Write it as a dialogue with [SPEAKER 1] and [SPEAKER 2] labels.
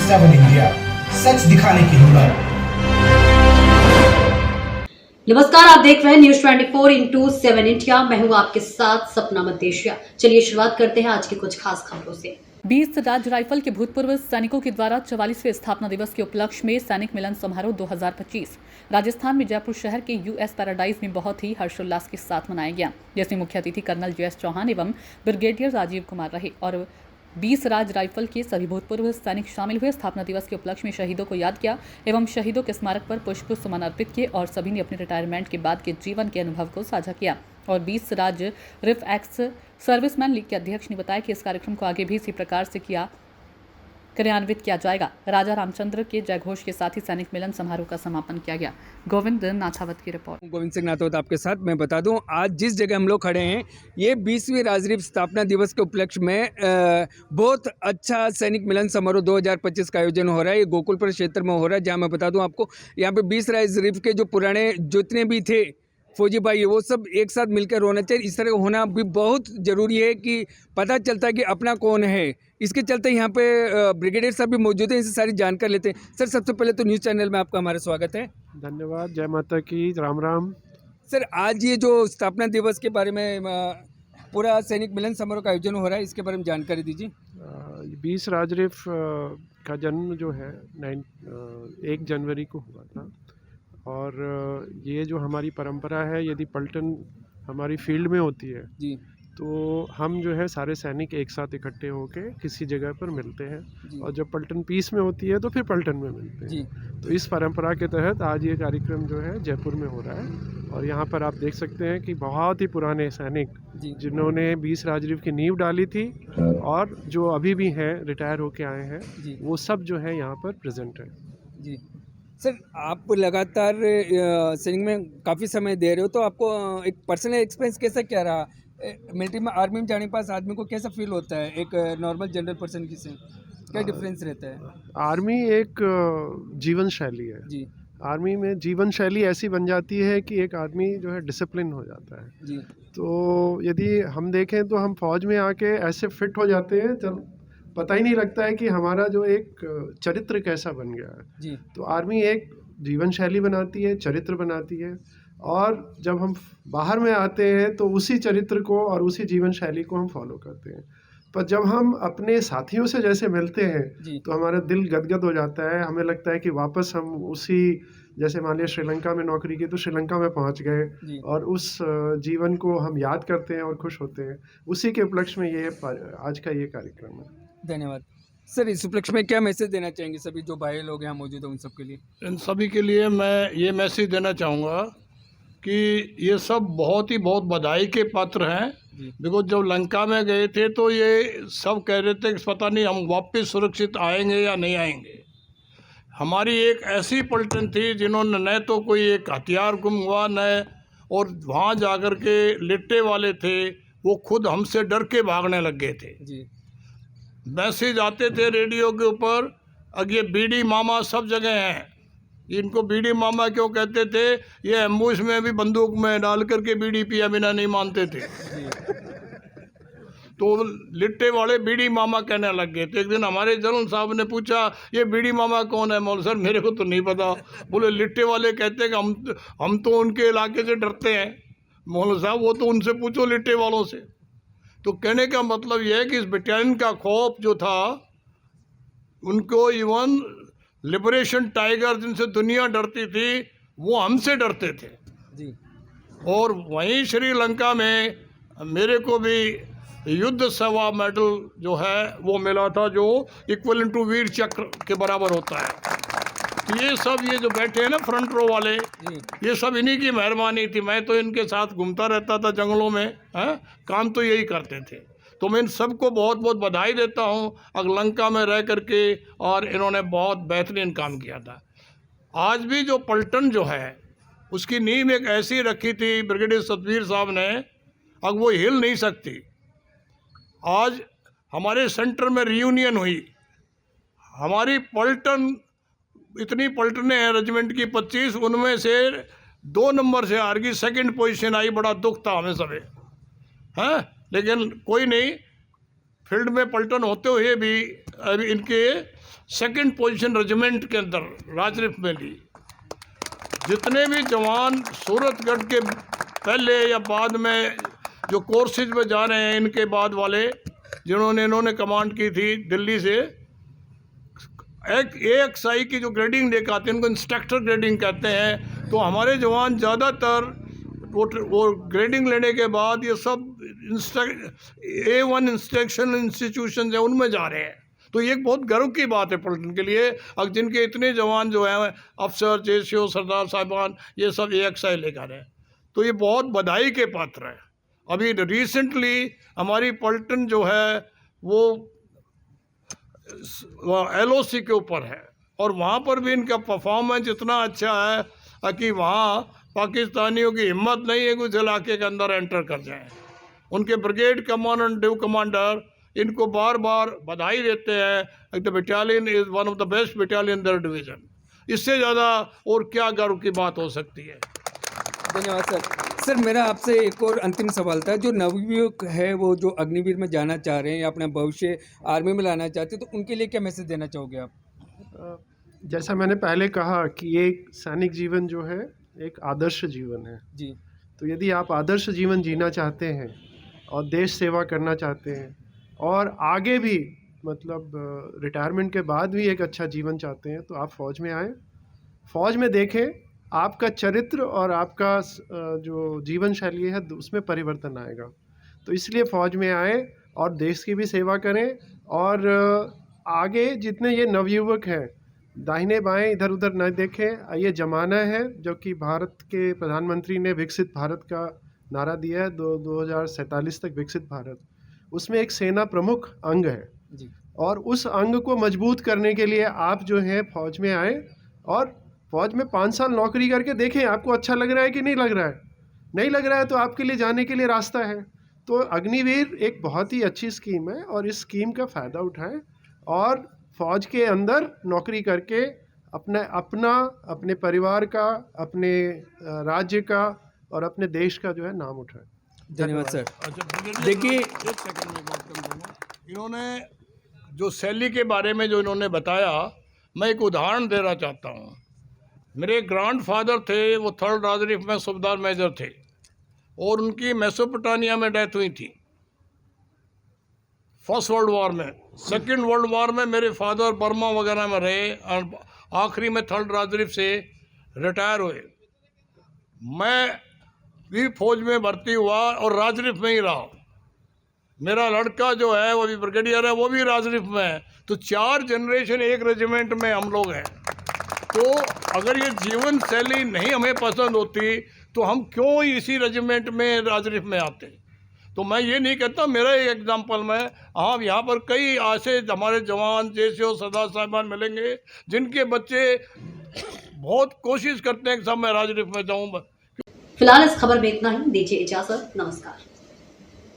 [SPEAKER 1] 7 India, सच दिखाने की हिम्मत।
[SPEAKER 2] नमस्कार, आप देख रहे हैं न्यूज 24/7 इंडिया। मैं हूं आपके साथ सपना मदेशिया। चलिए शुरुआत करते हैं आज की कुछ खास खबरों से। 20 राज्य राइफल के भूतपूर्व सैनिकों के द्वारा 44वें स्थापना दिवस के उपलक्ष्य में सैनिक मिलन समारोह 2025 राजस्थान में जयपुर शहर के यूएस पैराडाइज में बहुत ही हर्षोल्लास के साथ मनाया गया, जिसमें मुख्य अतिथि कर्नल JS चौहान एवं ब्रिगेडियर राजीव कुमार रहे और 20 राज्य राइफल के सभी भूतपूर्व सैनिक शामिल हुए। स्थापना दिवस के उपलक्ष्य में शहीदों को याद किया एवं शहीदों के स्मारक पर पुष्प सुमन अर्पित किए और सभी ने अपने रिटायरमेंट के बाद के जीवन के अनुभव को साझा किया। और 20 राज्य रिफ एक्स सर्विसमैन लीग के अध्यक्ष ने बताया कि इस कार्यक्रम को आगे भी इसी प्रकार से क्रियान्वित किया जाएगा। राजा रामचंद्र के जयघोष के साथ ही सैनिक मिलन समारोह का समापन किया गया। गोविंद नाथावत की रिपोर्ट।
[SPEAKER 3] गोविंद सिंह नाथावत आपके साथ। मैं बता दूं, आज जिस जगह हम लोग खड़े हैं ये 20वीं राजरीप स्थापना दिवस के उपलक्ष्य में बहुत अच्छा सैनिक मिलन समारोह 2025 का आयोजन हो रहा है। ये गोकुलपुर क्षेत्र में हो रहा है, जहां मैं बता दूं आपको यहाँ पे 20 राजरीप के जो पुराने जितने भी थे फौजी भाई वो सब एक साथ मिलकर होना चाहिए। इस तरह का होना भी बहुत ज़रूरी है कि पता चलता है कि अपना कौन है। इसके चलते यहाँ पे ब्रिगेडियर साहब भी मौजूद हैं, इनसे सारी जानकारी लेते हैं। सर, सबसे पहले तो न्यूज़ चैनल में आपका हमारा स्वागत है।
[SPEAKER 4] धन्यवाद। जय माता की, राम राम।
[SPEAKER 3] सर, आज ये जो स्थापना दिवस के बारे में पूरा सैनिक मिलन समारोह का आयोजन हो रहा है, इसके बारे में जानकारी दीजिए।
[SPEAKER 4] 20 राजरीफ का जन्म जो है 1 जनवरी को हुआ था और ये जो हमारी परंपरा है, यदि पलटन हमारी फील्ड में होती है
[SPEAKER 3] जी,
[SPEAKER 4] तो हम जो है सारे सैनिक एक साथ इकट्ठे होके किसी जगह पर मिलते हैं
[SPEAKER 3] जी।
[SPEAKER 4] और जब पलटन पीस में होती है तो फिर पलटन में मिलते
[SPEAKER 3] जी।
[SPEAKER 4] हैं। तो इस परंपरा के तहत आज ये कार्यक्रम जो है जयपुर में हो रहा है और यहाँ पर आप देख सकते हैं कि बहुत ही पुराने सैनिक
[SPEAKER 3] जी।
[SPEAKER 4] जिन्होंने 20 राजरीफ की नींव डाली थी और जो अभी भी हैं रिटायर होके आए हैं,
[SPEAKER 3] जी।
[SPEAKER 4] वो सब जो है यहाँ पर प्रेजेंट है।
[SPEAKER 3] जी सर, आप लगातार सैनिक में काफ़ी समय दे रहे हो, तो आपको एक पर्सनल एक्सपीरियंस कैसा क्या रहा? मिलिट्री में, आर्मी में जाने के पास आदमी को कैसा फील होता है एक नॉर्मल जनरल पर्सन की से? क्या डिफरेंस रहता है?
[SPEAKER 4] आर्मी एक जीवन शैली है।
[SPEAKER 3] जी।
[SPEAKER 4] आर्मी में जीवन शैली ऐसी बन जाती है कि एक आदमी जो है डिसिप्लिन हो जाता है।
[SPEAKER 3] जी।
[SPEAKER 4] तो यदि हम देखें तो हम फौज में आके ऐसे फिट हो जाते हैं, चल पता ही नहीं लगता है कि हमारा जो एक चरित्र कैसा बन गया है।
[SPEAKER 3] जी।
[SPEAKER 4] तो आर्मी एक जीवन शैली बनाती है, चरित्र बनाती है और जब हम बाहर में आते हैं तो उसी चरित्र को और उसी जीवन शैली को हम फॉलो करते हैं। पर जब हम अपने साथियों से जैसे मिलते हैं तो हमारा दिल गदगद हो जाता है। हमें लगता है कि वापस हम उसी, जैसे मान लिया श्रीलंका में नौकरी की तो श्रीलंका में पहुंच गए और उस जीवन को हम याद करते हैं और खुश होते हैं। उसी के उपलक्ष्य में ये आज का ये कार्यक्रम है।
[SPEAKER 3] धन्यवाद सर। इस उपलक्ष्य में क्या मैसेज देना चाहेंगे सभी जो भाई लोग यहाँ मौजूद हैं उन सब के लिए?
[SPEAKER 5] इन सभी के लिए मैं ये मैसेज देना चाहूँगा कि ये सब बहुत बधाई के पात्र हैं। देखो, जब लंका में गए थे तो ये सब कह रहे थे कि पता नहीं हम वापस सुरक्षित आएंगे या नहीं आएंगे। हमारी एक ऐसी पलटन थी जिन्होंने न तो कोई एक हथियार गुम हुआ, न और वहाँ जाकर के लिट्टे वाले थे वो खुद हमसे डर के भागने लग गए थे।
[SPEAKER 3] जी।
[SPEAKER 5] मैसेज आते थे रेडियो के ऊपर, अब ये बीडी मामा सब जगह हैं। इनको बीडी मामा क्यों कहते थे? ये एम्बुश में भी बंदूक में डाल करके बीड़ी पिया बिना नहीं मानते थे। तो लिट्टे वाले बीडी मामा कहने लग गए थे। एक दिन हमारे जनरल साहब ने पूछा, ये बीडी मामा कौन है? मौल सर, मेरे को तो नहीं पता। बोले लिट्टे वाले कहते हैं कि हम तो उनके इलाके से डरते हैं। मौल साहब, वो तो उनसे पूछो लिट्टे वालों से। तो कहने का मतलब यह है कि इस बटालियन का खौफ जो था, उनको इवन लिबरेशन टाइगर जिनसे दुनिया डरती थी वो हमसे डरते थे।
[SPEAKER 3] जी।
[SPEAKER 5] और वहीं श्रीलंका में मेरे को भी युद्ध सेवा मेडल जो है वो मिला था, जो इक्वलेंट टू वीर चक्र के बराबर होता है। तो ये सब ये जो बैठे हैं ना फ्रंट रो वाले, ये सब इन्हीं की मेहरबानी थी। मैं तो इनके साथ घूमता रहता था जंगलों में, काम तो यही करते थे। तो मैं इन सबको बहुत बधाई देता हूँ लंका में रह करके, और इन्होंने बहुत बेहतरीन काम किया था। आज भी जो पलटन जो है उसकी नींव एक ऐसी रखी थी ब्रिगेडियर सतवीर साहब ने, अब वो हिल नहीं सकती। आज हमारे सेंटर में रियूनियन हुई, हमारी पलटन इतनी पलटने हैं रेजिमेंट की 25, उनमें से 2 नंबर से हार गई, 2nd पोजीशन आई। बड़ा दुख था हमें सभी, हैं, लेकिन कोई नहीं। फील्ड में पलटन होते हुए भी अभी इनके सेकंड पोजीशन रेजिमेंट के अंदर राजरिफ में ली। जितने भी जवान सूरतगढ़ के पहले या बाद में जो कोर्सेज में जा रहे हैं, इनके बाद वाले जिन्होंने इन्होंने कमांड की थी दिल्ली से, एक AXI की जो ग्रेडिंग लेकर आते हैं उनको इंस्ट्रक्टर ग्रेडिंग कहते हैं। तो हमारे जवान ज़्यादातर वो ग्रेडिंग लेने के बाद ये सब A1 इंस्ट्रक्शन इंस्टीट्यूशन है उनमें जा रहे हैं। तो ये एक बहुत गर्व की बात है पलटन के लिए। अब जिनके इतने जवान जो हैं अफसर, JCO, सरदार साहिबान, ये सब AXI लेकर हैं, तो ये बहुत बधाई के पात्र है। अभी रिसेंटली हमारी पलटन जो है वो LOC के ऊपर है और वहाँ पर भी इनका परफॉर्मेंस इतना अच्छा है कि वहाँ पाकिस्तानियों की हिम्मत नहीं है कि उस इलाके के अंदर एंटर कर जाएं। उनके ब्रिगेड कमांडर, डिव कमांडर इनको बार बार बधाई देते हैं। The battalion is one of the best battalion there division. इससे ज़्यादा और क्या गर्व की बात हो सकती है।
[SPEAKER 3] धन्यवाद सर। सर मेरा आपसे एक और अंतिम सवाल था, जो नवयुवक है वो जो अग्निवीर में जाना चाह रहे हैं या अपना भविष्य आर्मी में लाना चाहते हैं, तो उनके लिए क्या मैसेज देना चाहोगे आप?
[SPEAKER 4] जैसा मैंने पहले कहा कि ये सैनिक जीवन जो है एक आदर्श जीवन है
[SPEAKER 3] जी।
[SPEAKER 4] तो यदि आप आदर्श जीवन जीना चाहते हैं और देश सेवा करना चाहते हैं और आगे भी मतलब रिटायरमेंट के बाद भी एक अच्छा जीवन चाहते हैं, तो आप फ़ौज में आएँ। फ़ौज में देखें आपका चरित्र और आपका जो जीवन शैली है उसमें परिवर्तन आएगा। तो इसलिए फ़ौज में आए और देश की भी सेवा करें। और आगे जितने ये नवयुवक हैं दाहिने बाएं इधर उधर न देखें। ये ज़माना है जो कि भारत के प्रधानमंत्री ने विकसित भारत का नारा दिया है, 2047 तक विकसित भारत। उसमें एक सेना प्रमुख अंग है
[SPEAKER 3] जी।
[SPEAKER 4] और उस अंग को मजबूत करने के लिए आप जो है फ़ौज में आए और फ़ौज में 5 साल नौकरी करके देखें आपको अच्छा लग रहा है कि नहीं लग रहा है। नहीं लग रहा है तो आपके लिए जाने के लिए रास्ता है। तो अग्निवीर एक बहुत ही अच्छी स्कीम है और इस स्कीम का फ़ायदा उठाएं और फ़ौज के अंदर नौकरी करके अपने परिवार का, अपने राज्य का और अपने देश का जो है नाम उठाएं।
[SPEAKER 3] धन्यवाद सर।
[SPEAKER 5] अच्छा
[SPEAKER 3] देखिए
[SPEAKER 5] एक सेकंड में बात कर दूँगा। इन्होंने जो शैली के बारे में जो इन्होंने बताया, मैं एक उदाहरण देना चाहता हूँ। मेरे ग्रैंडफादर थे, वो 3rd राजरिफ में सूबेदार मेजर थे और उनकी मेसोपोटामिया में डेथ हुई थी 1st वर्ल्ड वॉर में। 2nd वर्ल्ड वॉर में मेरे फादर बर्मा वगैरह में रहे और आखिरी में 3rd राजरिफ से रिटायर हुए। मैं भी फौज में भर्ती हुआ और राजरिफ में ही रहा। मेरा लड़का जो है वो भी ब्रिगेडियर है, वो भी राजरिफ में है। तो 4 जनरेशन एक रेजिमेंट में हम लोग हैं। तो अगर ये जीवन शैली नहीं हमें पसंद होती तो हम क्यों इसी रेजिमेंट में राजरिफ में आते। तो मैं ये नहीं कहता, मेरा एक एग्जांपल में, हाँ यहाँ पर कई ऐसे हमारे जवान JCO सरदार साहिबान मिलेंगे जिनके बच्चे बहुत कोशिश करते हैं कि सब मैं राजरिफ में जाऊँ।
[SPEAKER 2] फिलहाल इस खबर में इतना ही। दीजिए इजाजत। नमस्कार।